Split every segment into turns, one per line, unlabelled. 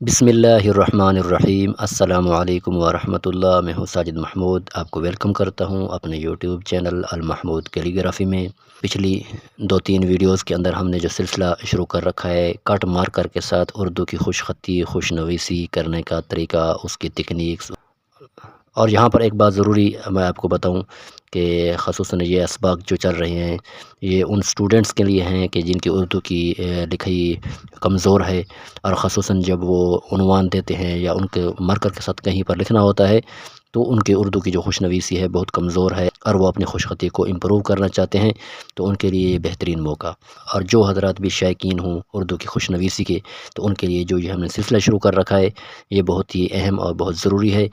बिस्मिल्लाहिर्रहमानिर्रहीम। अस्सलाम वालेकुम वरहमतुल्लाह। मैं हूँ साजिद महमूद, आपको वेलकम करता हूँ अपने यूट्यूब चैनल अल महमूद कैलीग्राफी में। पिछली 2-3 वीडियोज़ के अंदर हमने जो सिलसिला शुरू कर रखा है कट मार्कर के साथ उर्दू की खुशख़त्ती खुशनवीसी करने का तरीका, उसकी तकनीक्स। और यहाँ पर एक बात ज़रूरी मैं आपको बताऊँ कि ख़ुसूसन ये असबाक जो चल रहे हैं ये उन स्टूडेंट्स के लिए हैं कि जिनकी उर्दू की लिखाई कमज़ोर है, और ख़ुसूसन जब वो उन्वान देते हैं या उनके मार्कर के साथ कहीं पर लिखना होता है तो उनके उर्दू की जो खुशनवीसी है बहुत कमज़ोर है और वो अपनी खुशख़त्ती को इम्प्रूव करना चाहते हैं, तो उनके लिए बेहतरीन मौका। और जो हज़रात भी शायकीन हों उर्दू की खुशनवीसी के, तो उनके लिए जो ये हमने सिलसिला शुरू कर रखा है ये बहुत ही अहम और बहुत ज़रूरी है।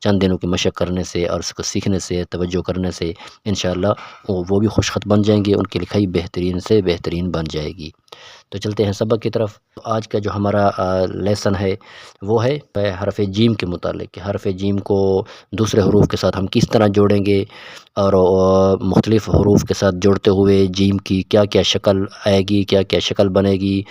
चंद दिनों की मशक़ करने से और उसको सीखने से, तवज्जो करने से इंशाअल्लाह वो भी खुशख़त बन जाएंगे, उनकी लिखाई बेहतरीन से बेहतरीन बन जाएगी। तो चलते हैं सबक की तरफ। आज का जो हमारा लेसन है वो है हरफ़ जीम के मुतालिक कि हरफ़ जीम को दूसरे हरूफ के साथ हम किस तरह जोड़ेंगे, और मुख्तलिफ़ हरूफ के साथ जोड़ते हुए जीम की क्या क्या शक्ल आएगी, क्या क्या शक्ल बनेगी।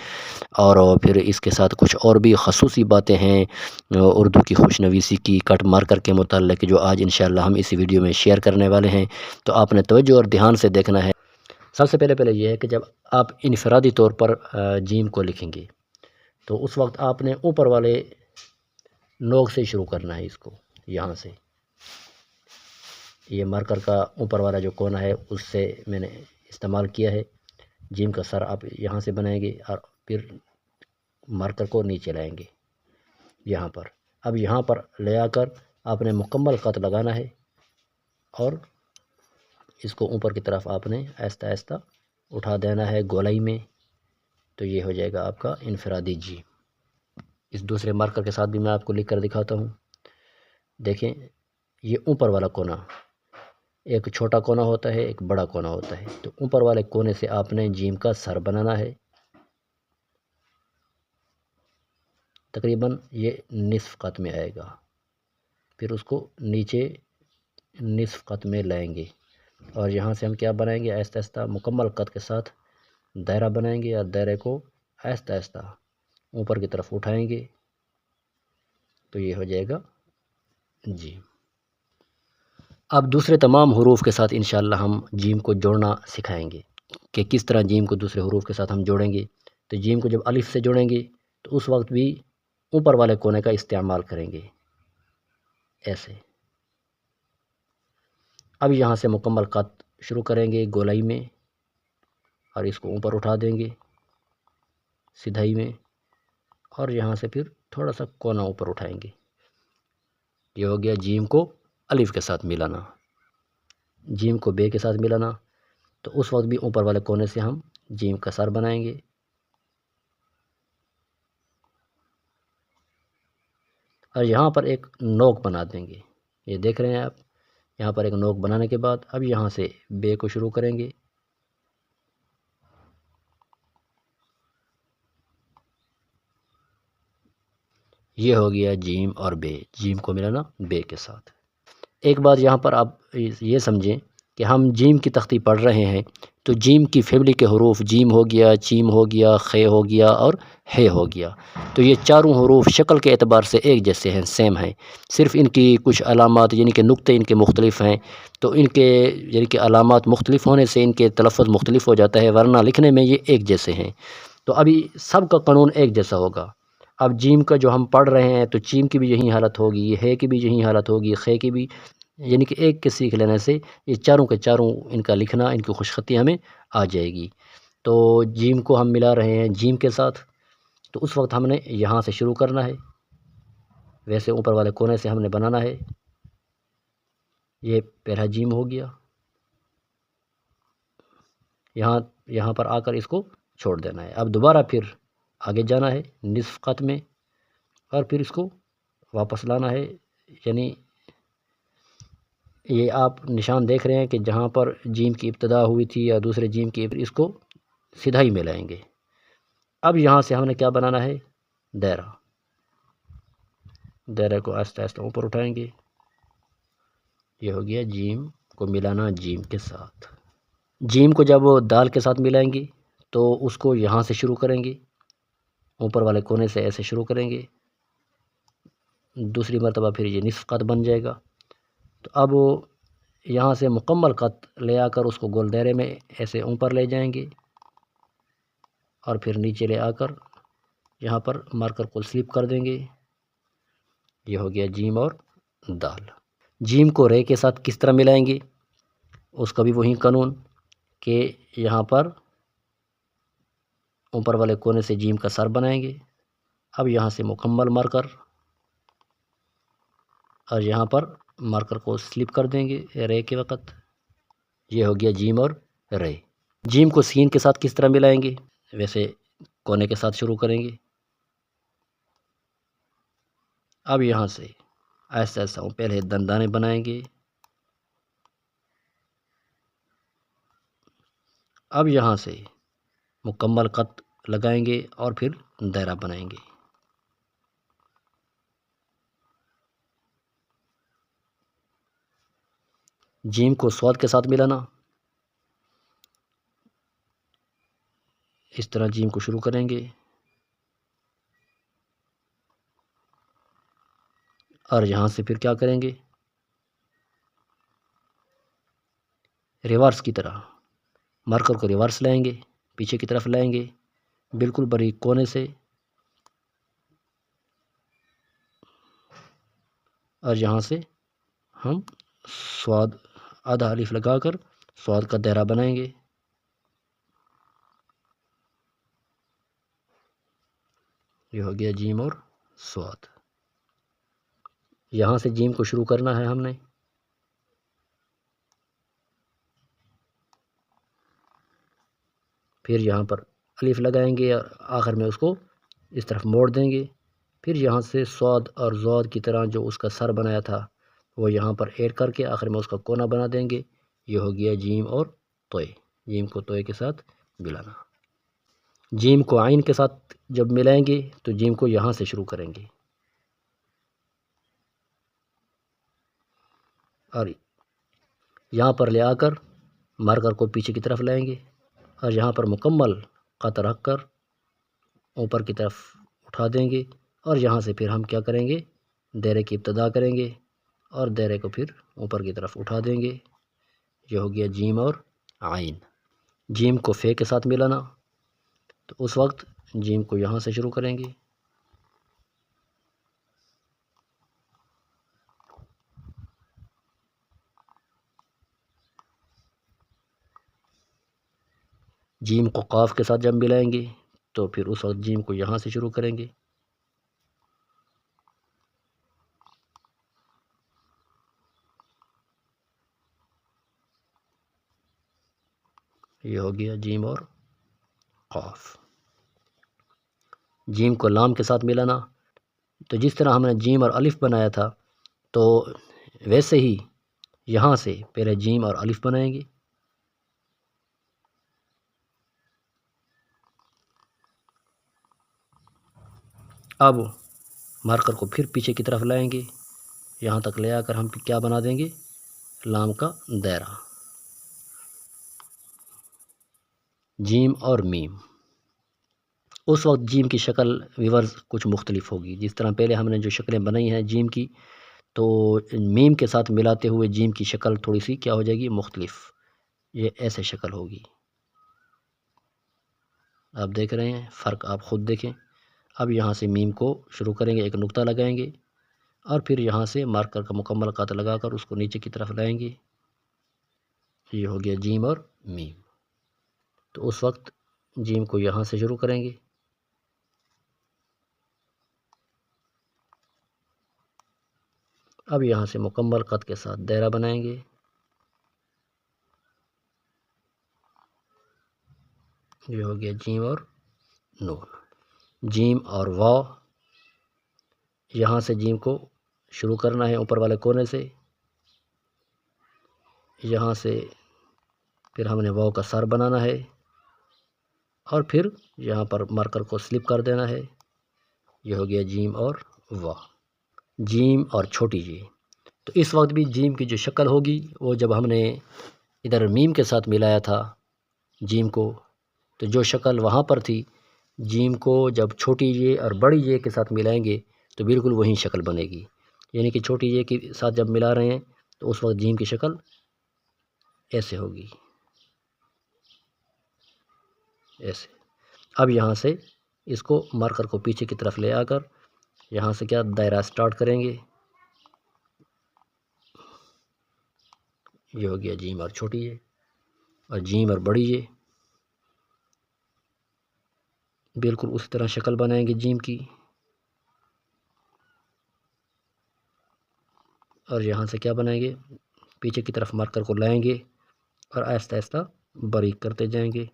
और फिर इसके साथ कुछ और भी ख़ुसूसी बातें हैं उर्दू की खुशनवीसी की कट मार्कर के मुतालिक, जो आज इंशाअल्लाह हम इस वीडियो में शेयर करने वाले हैं। तो आपने तवज्जो और ध्यान से देखना है। सबसे पहले ये है कि जब आप इनफरादी तौर पर जीम को लिखेंगे तो उस वक्त आपने ऊपर वाले नोक से शुरू करना है। इसको यहाँ से, ये मार्कर का ऊपर वाला जो कोना है उससे मैंने इस्तेमाल किया है। जीम का सर आप यहाँ से बनाएंगे और फिर मार्कर को नीचे लाएंगे यहाँ पर। अब यहाँ पर ले आकर आपने मुकम्मल ख़त लगाना है और इसको ऊपर की तरफ आपने आहिस्ता आहिस्ता उठा देना है गोलाई में। तो ये हो जाएगा आपका इनफरादी जी। इस दूसरे मार्कर के साथ भी मैं आपको लिख कर दिखाता हूँ। देखें, ये ऊपर वाला कोना, एक छोटा कोना होता है, एक बड़ा कोना होता है। तो ऊपर वाले कोने से आपने जीम का सर बनाना है। तकरीबन ये निस्फ़ क़त में आएगा, फिर उसको नीचे निस्फ़ क़त में लाएंगे और यहाँ से हम क्या बनाएंगे, आहिस्ता आहिस्ता मुकम्मल क़त के साथ दायरा बनाएंगे और दायरे को आहिस्ता आहिस्ता ऊपर की तरफ उठाएंगे। तो ये हो जाएगा जी। अब दूसरे तमाम हरूफ के साथ इंशाअल्लाह हम जीम को जोड़ना सिखाएंगे कि किस तरह जीम को दूसरे हरूफ के साथ हम जोड़ेंगे। तो जीम को जब अलिफ से जोड़ेंगे तो उस वक्त भी ऊपर वाले कोने का इस्तेमाल करेंगे ऐसे। अब यहाँ से मुकम्मल क़त शुरू करेंगे गोलाई में और इसको ऊपर उठा देंगे सिधाई में, और यहाँ से फिर थोड़ा सा कोना ऊपर उठाएंगे। ये हो गया जीम को अलिफ के साथ मिलाना, जीम को बे के साथ मिलाना। तो उस वक्त भी ऊपर वाले कोने से हम जीम का सर बनाएंगे और यहाँ पर एक नोक बना देंगे। ये देख रहे हैं आप, यहाँ पर एक नोक बनाने के बाद अब यहाँ से बे को शुरू करेंगे। ये हो गया जीम और बे, जीम को मिलाना बे के साथ। एक बात यहाँ पर आप ये समझें कि हम जीम की तख्ती पढ़ रहे हैं तो जीम की फैमिली के हरूफ जीम हो गया, चीम हो गया, खे हो गया और हे हो गया। तो ये चारों हरूफ शक्ल के एतबार से एक जैसे हैं, सेम हैं। सिर्फ़ इनकी कुछ अलामात यानी कि नुक्ते इनके मुख्तलिफ़ हैं। तो इनके यानी कि अलामात मुख्तलिफ़ होने से इनके तलफ़्फ़ुज़ मुख्तलिफ़ हो जाता है, वरना लिखने में ये एक जैसे हैं। तो अभी सब का कानून एक जैसा होगा। अब जीम का जो हम पढ़ रहे हैं तो चीम की भी यही हालत होगी, हे की भी यही हालत होगी, खे की भी, यानी कि एक के सीख लेने से ये चारों के चारों इनका लिखना, इनकी खुशख़त्ती हमें आ जाएगी। तो जीम को हम मिला रहे हैं जीम के साथ, तो उस वक्त हमने यहाँ से शुरू करना है, वैसे ऊपर वाले कोने से हमने बनाना है। ये पहला जीम हो गया, यहाँ पर आकर इसको छोड़ देना है। अब दोबारा फिर आगे जाना है निस्फ़ क़त में और फिर इसको वापस लाना है। यानी ये आप निशान देख रहे हैं कि जहाँ पर जीम की इब्तिदा हुई थी या दूसरे जीम की, इसको सिधाई में लाएंगे। अब यहाँ से हमने क्या बनाना है, दायरा। दायरे को आहिस्ता आहिस्ता ऊपर उठाएंगे। ये हो गया जीम को मिलाना जीम के साथ। जीम को जब दाल के साथ मिलाएंगे तो उसको यहाँ से शुरू करेंगे, ऊपर वाले कोने से ऐसे शुरू करेंगे دوسری مرتبہ پھر یہ نصف قط بن جائے گا۔ تو اب یہاں سے مکمل قط لے آ کر اس کو گول دائرے میں ایسے اوپر لے جائیں گے اور پھر نیچے لے آ کر یہاں پر مارکر کو سلپ کر دیں گے۔ یہ ہو گیا جیم اور دال۔ جیم کو رے کے ساتھ کس طرح ملائیں گے، اس کا بھی وہی قانون کہ یہاں پر اوپر والے کونے سے جیم کا سر بنائیں گے۔ اب یہاں سے مکمل مارکر اور یہاں پر مارکر کو سلپ کر دیں گے رے کے وقت۔ یہ ہو گیا جیم اور رے۔ جیم کو سین کے ساتھ کس طرح ملائیں گے، ویسے کونے کے ساتھ شروع کریں گے۔ اب یہاں سے ایسا ایسا پہلے دندانے بنائیں گے۔ اب یہاں سے مکمل قط لگائیں گے اور پھر دائرہ بنائیں گے۔ جیم کو صاد کے ساتھ ملانا، اس طرح جیم کو شروع کریں گے اور یہاں سے پھر کیا کریں گے، ریورس کی طرح مارکر کو ریورس لائیں گے، پیچھے کی طرف لائیں گے بالکل باریک کونے سے، اور یہاں سے ہم صاد آدھا الف لگا کر صاد کا دائرہ بنائیں گے۔ یہ ہو گیا جیم اور صاد۔ یہاں سے جیم کو شروع کرنا ہے ہم نے، پھر یہاں پر الف لگائیں گے اور آخر میں اس کو اس طرف موڑ دیں گے۔ پھر یہاں سے صاد اور ضاد کی طرح جو اس کا سر بنایا تھا وہ یہاں پر ایڈ کر کے آخر میں اس کا کونا بنا دیں گے۔ یہ ہو گیا جیم اور توئے۔ جیم کو توئے کے ساتھ ملانا۔ جیم کو عین کے ساتھ جب ملائیں گے تو جیم کو یہاں سے شروع کریں گے اور یہاں پر لے آ کر مارکر کو پیچھے کی طرف لائیں گے اور یہاں پر مکمل قط رکھ کر اوپر کی طرف اٹھا دیں گے اور یہاں سے پھر ہم کیا کریں گے، دائرے کی ابتدا کریں گے اور دائرے کو پھر اوپر کی طرف اٹھا دیں گے۔ یہ ہو گیا جیم اور عین۔ جیم کو فے کے ساتھ ملانا، تو اس وقت جیم کو یہاں سے شروع کریں گے جیم کو قاف کے ساتھ جب ملائیں گے تو پھر اس وقت جیم کو یہاں سے شروع کریں گے۔ یہ ہو گیا جیم اور قاف۔ جیم کو لام کے ساتھ ملانا، تو جس طرح ہم نے جیم اور الف بنایا تھا تو ویسے ہی یہاں سے پہلے جیم اور الف بنائیں گے۔ اب مارکر کو پھر پیچھے کی طرف لائیں گے، یہاں تک لے آ کر ہم کیا بنا دیں گے، لام کا دائرہ۔ جیم اور میم، اس وقت جیم کی شکل ویورز کچھ مختلف ہوگی۔ جس طرح پہلے ہم نے جو شکلیں بنائی ہیں جیم کی، تو میم کے ساتھ ملاتے ہوئے جیم کی شکل تھوڑی سی کیا ہو جائے گی، مختلف۔ یہ ایسے شکل ہوگی، آپ دیکھ رہے ہیں فرق، آپ خود دیکھیں۔ اب یہاں سے میم کو شروع کریں گے، ایک نقطہ لگائیں گے اور پھر یہاں سے مارکر کا مکمل قط لگا کر اس کو نیچے کی طرف لائیں گے۔ یہ ہو گیا جیم اور میم۔ تو اس وقت جیم کو یہاں سے شروع کریں گے، اب یہاں سے مکمل قط کے ساتھ دائرہ بنائیں گے۔ یہ ہو گیا جیم اور نون۔ جیم اور واو، یہاں سے جیم کو شروع کرنا ہے اوپر والے کونے سے، یہاں سے پھر ہم نے واو کا سر بنانا ہے اور پھر یہاں پر مارکر کو سلپ کر دینا ہے۔ یہ ہو گیا جیم اور وا۔ جیم اور چھوٹی جی، تو اس وقت بھی جیم کی جو شکل ہوگی وہ جب ہم نے ادھر میم کے ساتھ ملایا تھا جیم کو، تو جو شکل وہاں پر تھی، جیم کو جب چھوٹی جے اور بڑی جے کے ساتھ ملائیں گے تو بالکل وہی شکل بنے گی، یعنی کہ چھوٹی جے کے ساتھ جب ملا رہے ہیں تو اس وقت جیم کی شکل ایسے ہوگی، ایسے۔ اب یہاں سے اس کو مارکر کو پیچھے کی طرف لے آ کر یہاں سے کیا دائرہ سٹارٹ کریں گے، یہ ہو گیا جیم اور چھوٹی جے، اور جیم اور بڑی جے بالکل اسی طرح شکل بنائیں گے جیم کی، اور یہاں سے کیا بنائیں گے، پیچھے کی طرف مارکر کو لائیں گے اور آہستہ آہستہ باریک کرتے جائیں گے،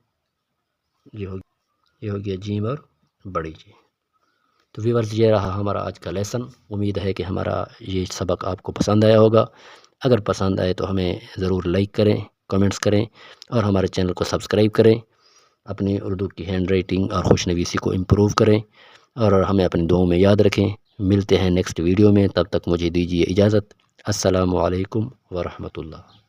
یہ ہو گیا جیم اور بڑی جی۔ تو ویورز یہ رہا ہمارا آج کا لیسن، امید ہے کہ ہمارا یہ سبق آپ کو پسند آیا ہوگا۔ اگر پسند آئے تو ہمیں ضرور لائک کریں، کمنٹس کریں اور ہمارے چینل کو سبسکرائب کریں، اپنی اردو کی ہینڈ رائٹنگ اور خوش نویسی کو امپروو کریں اور ہمیں اپنی دعاؤں میں یاد رکھیں۔ ملتے ہیں نیکسٹ ویڈیو میں، تب تک مجھے دیجیے اجازت۔ السلام علیکم ورحمۃ اللہ۔